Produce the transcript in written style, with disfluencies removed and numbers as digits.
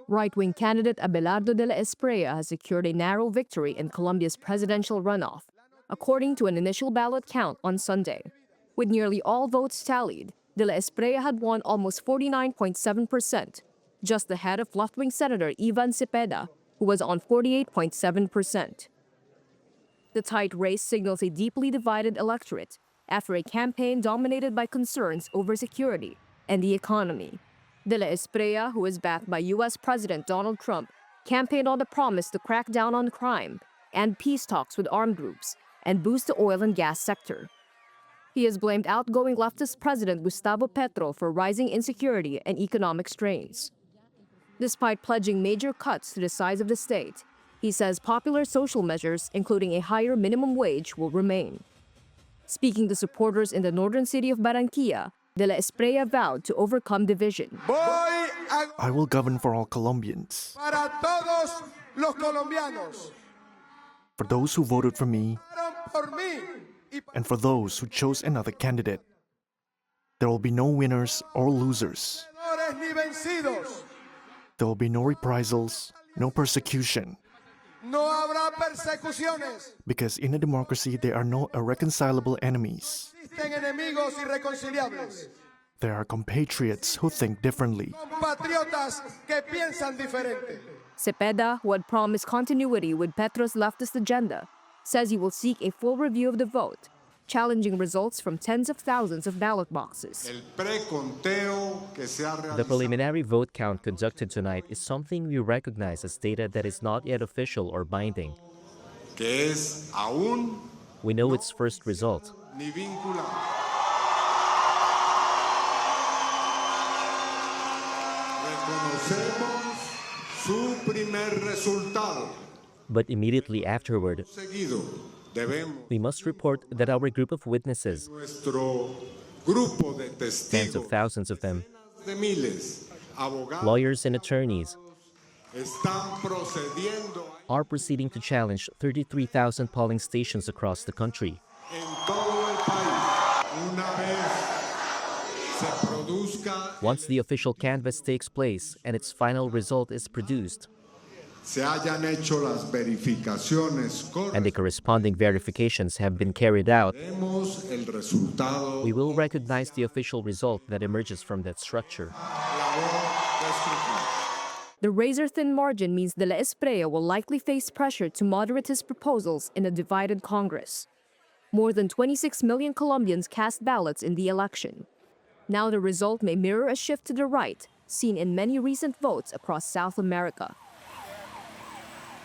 Right-wing candidate Abelardo De La Espriella has secured a narrow victory in Colombia's presidential runoff, according to an initial ballot count on Sunday. With nearly all votes tallied, De La Espriella had won almost 49.7%, just ahead of left-wing Senator Ivan Cepeda, who was on 48.7%. The tight race signals a deeply divided electorate after a campaign dominated by concerns over security and the economy. De La Espriella, who is backed by U.S. President Donald Trump, campaigned on the promise to crack down on crime and peace talks with armed groups and boost the oil and gas sector. He has blamed outgoing leftist President Gustavo Petro for rising insecurity and economic strains. Despite pledging major cuts to the size of the state, he says popular social measures, including a higher minimum wage, will remain. Speaking to supporters in the northern city of Barranquilla, De La Espriella vowed to overcome division. I will govern for all Colombians. Para todos los colombianos. For those who voted for me, Por mí. and for those who chose another candidate. There will be no winners or losers. Ni vencidos. There will be no reprisals, no persecution. No habrá persecuciones. Because in a democracy, there are no irreconcilable enemies. Existen enemigos irreconciliables. There are compatriots who think differently. Compatriotas que piensan diferente. Cepeda, who had promised continuity with Petro's leftist agenda, says he will seek a full review of the vote, challenging results from tens of thousands of ballot boxes. The preliminary vote count conducted tonight is something we recognize as data that is not yet official or binding. We know its first result. But immediately afterward, we must report that our group of witnesses, tens of thousands of them, lawyers and attorneys, are proceeding to challenge 33,000 polling stations across the country. Once the official canvass takes place and its final result is produced, and the corresponding verifications have been carried out, we will recognize the official result that emerges from that structure. The razor-thin margin means De La Espriella will likely face pressure to moderate his proposals in a divided Congress. More than 26 million Colombians cast ballots in the election. Now the result may mirror a shift to the right, seen in many recent votes across South America.